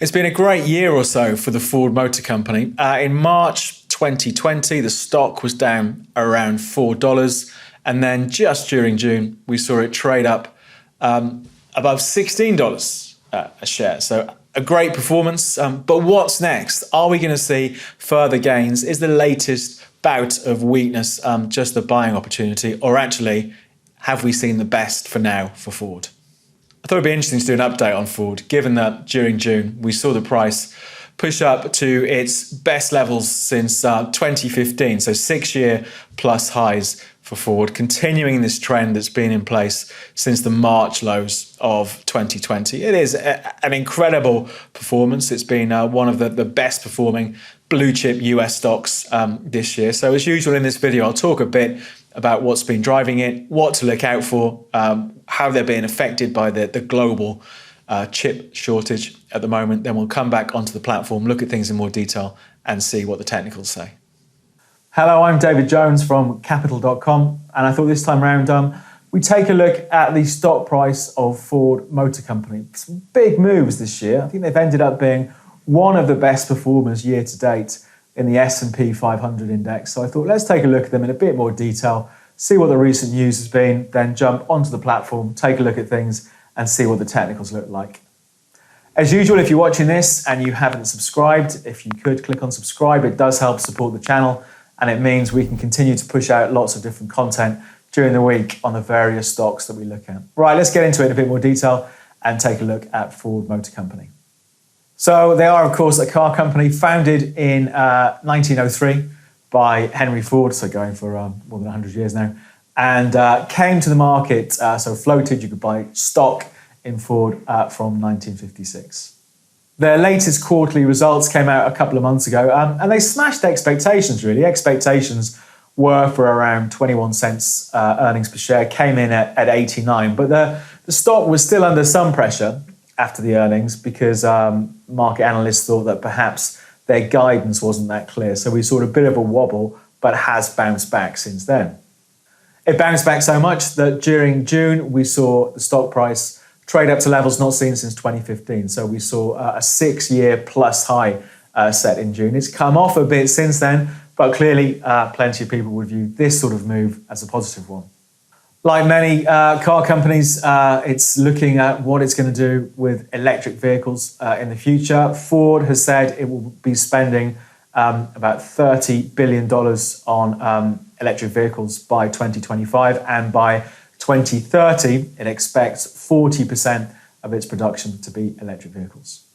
It's been a great year or so for the Ford Motor Company. In March 2020, the stock was down around $4. And then just during June, we saw it trade up above $16 a share. So a great performance. But what's next? Are we going to see further gains? Is the latest bout of weakness just the buying opportunity? Or actually, have we seen the best for now for Ford? I thought it'd be interesting to do an update on Ford, given that during June we saw the price push up to its best levels since 2015, so 6-year plus highs for Ford, continuing this trend that's been in place since the March lows of 2020. It is an incredible performance. It's been one of the best performing blue chip US stocks this year. So as usual in this video, I'll talk a bit about what's been driving it, what to look out for, how they're being affected by the global chip shortage at the moment. Then we'll come back onto the platform, look at things in more detail and see what the technicals say. Hello, I'm David Jones from Capital.com, and I thought this time around we take a look at the stock price of Ford Motor Company. Some big moves this year. I think they've ended up being one of the best performers year to date in the S&P 500 index. So I thought let's take a look at them in a bit more detail, see what the recent news has been, then jump onto the platform, take a look at things and see what the technicals look like. As usual, if you're watching this and you haven't subscribed, if you could click on subscribe, it does help support the channel and it means we can continue to push out lots of different content during the week on the various stocks that we look at. Right, let's get into it in a bit more detail and take a look at Ford Motor Company. So they are, of course, a car company founded in 1903 by Henry Ford, so going for more than 100 years now, and came to the market, so floated, you could buy stock in Ford from 1956. Their latest quarterly results came out a couple of months ago, and they smashed expectations, really. Expectations were for around 21 cents earnings per share, came in at 89, but the stock was still under some pressure after the earnings because market analysts thought that perhaps their guidance wasn't that clear. So we saw a bit of a wobble, but has bounced back since then. It bounced back so much that during June, we saw the stock price trade up to levels not seen since 2015. So we saw a 6-year plus high set in June. It's come off a bit since then, but clearly plenty of people would view this sort of move as a positive one. Like many car companies, it's looking at what it's going to do with electric vehicles in the future. Ford has said it will be spending about $30 billion on electric vehicles by 2025, and by 2030, it expects 40% of its production to be electric vehicles.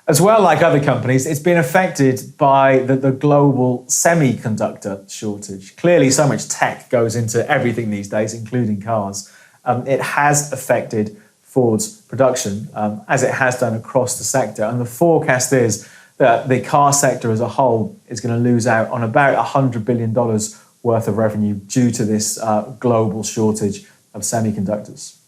As well, like other companies, it's been affected by the global semiconductor shortage. Clearly, so much tech goes into everything these days, including cars. It has affected Ford's production, as it has done across the sector. And the forecast is that the car sector as a whole is going to lose out on about $100 billion worth of revenue due to this global shortage of semiconductors.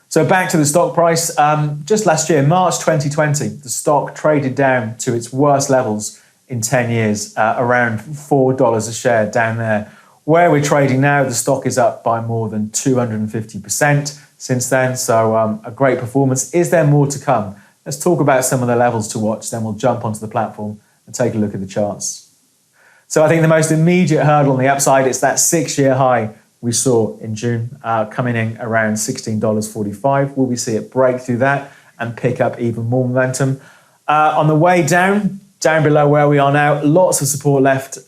So back to the stock price, just last year, March 2020, the stock traded down to its worst levels in 10 years, around $4 a share down there. Where we're trading now, the stock is up by more than 250% since then, so a great performance. Is there more to come? Let's talk about some of the levels to watch, then we'll jump onto the platform and take a look at the charts. So I think the most immediate hurdle on the upside is that 6-year high we saw in June, coming in around $16.45. Will we see it break through that and pick up even more momentum? On the way down below where we are now, lots of support left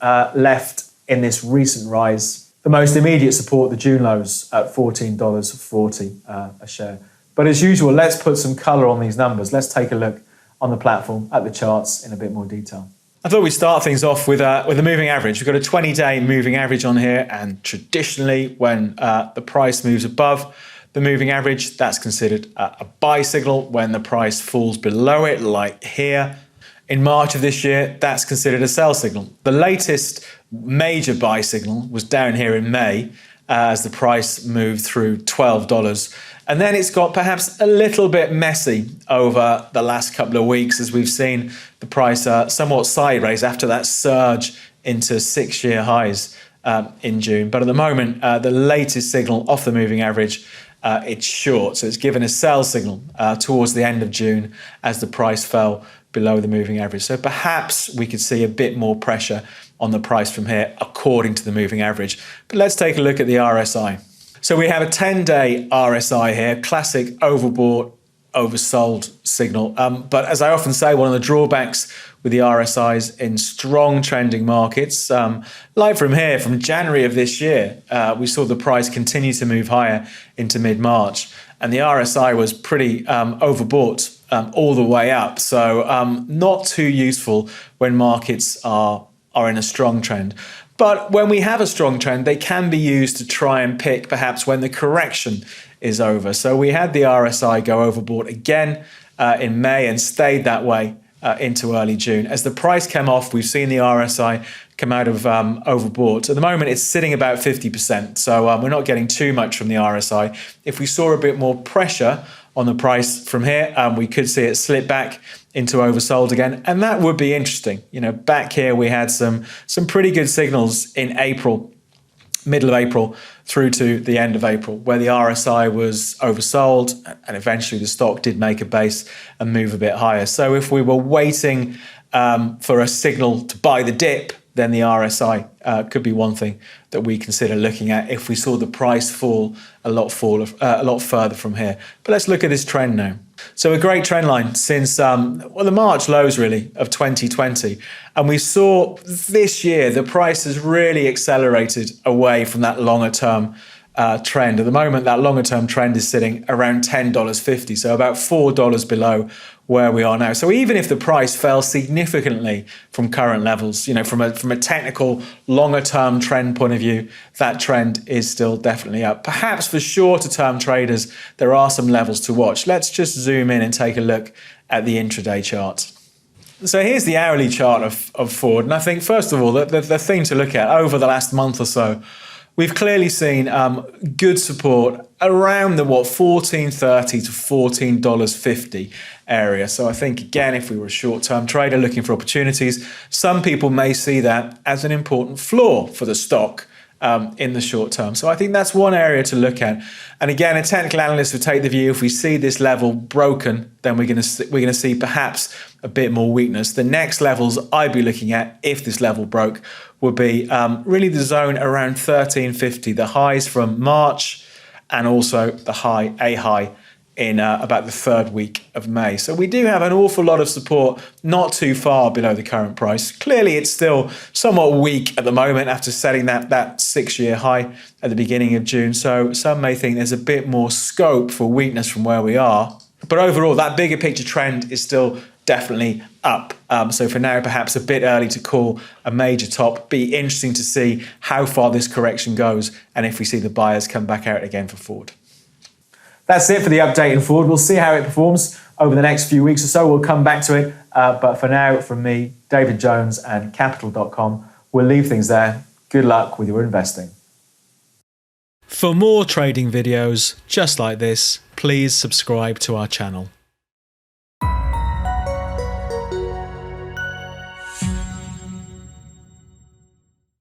in this recent rise. The most immediate support, the June lows at $14.40 a share. But as usual, let's put some color on these numbers. Let's take a look on the platform at the charts in a bit more detail. I thought we'd start things off with a moving average. We've got a 20-day moving average on here, and traditionally when the price moves above the moving average, that's considered a buy signal. When the price falls below it, like here in March of this year, that's considered a sell signal. The latest major buy signal was down here in May as the price moved through $12. And then it's got perhaps a little bit messy over the last couple of weeks as we've seen the price somewhat sideways after that surge into 6-year highs in June. But at the moment, the latest signal off the moving average it's short. So it's given a sell signal towards the end of June as the price fell below the moving average. So perhaps we could see a bit more pressure on the price from here according to the moving average. But let's take a look at the RSI. So we have a 10-day RSI here, classic overbought, oversold signal. But as I often say, one of the drawbacks with the RSIs in strong trending markets, like from here, from January of this year, we saw the price continue to move higher into mid-March, and the RSI was pretty overbought all the way up. So not too useful when markets are in a strong trend. But when we have a strong trend, they can be used to try and pick perhaps when the correction is over. So we had the RSI go overbought again in May and stayed that way into early June. As the price came off, we've seen the RSI come out of overbought. At the moment, it's sitting about 50%. So we're not getting too much from the RSI. If we saw a bit more pressure on the price from here, we could see it slip back into oversold again, and that would be interesting. You know, back here we had some pretty good signals in April, middle of April through to the end of April, where the RSI was oversold, and eventually the stock did make a base and move a bit higher. So if we were waiting for a signal to buy the dip, then the RSI could be one thing that we consider looking at if we saw the price fall a lot further from here. But let's look at this trend now. So a great trend line since the March lows really of 2020, and we saw this year the price has really accelerated away from that longer term trend. At the moment, that longer term trend is sitting around $10.50, so about $4 below where we are now. So even if the price fell significantly from current levels, you know, from a technical longer term trend point of view, that trend is still definitely up. Perhaps for shorter term traders, there are some levels to watch. Let's just zoom in and take a look at the intraday chart. So here's the hourly chart of Ford. And I think, first of all, the thing to look at over the last month or so, we've clearly seen good support around the $14.30 to $14.50 area. So I think, again, if we were a short-term trader looking for opportunities, some people may see that as an important floor for the stock in the short term. So I think that's one area to look at. And again, a technical analyst would take the view if we see this level broken, then we're going to see perhaps a bit more weakness. The next levels I'd be looking at if this level broke would be really the zone around 1350, the highs from March, and also the high in about the third week of May. So we do have an awful lot of support not too far below the current price. Clearly, it's still somewhat weak at the moment after setting that 6-year high at the beginning of June. So some may think there's a bit more scope for weakness from where we are. But overall, that bigger picture trend is still definitely up. So for now, perhaps a bit early to call a major top. Be interesting to see how far this correction goes and if we see the buyers come back out again for Ford. That's it for the update in Ford. We'll see how it performs over the next few weeks or so. We'll come back to it. But for now, from me, David Jones and Capital.com, we'll leave things there. Good luck with your investing. For more trading videos just like this, please subscribe to our channel.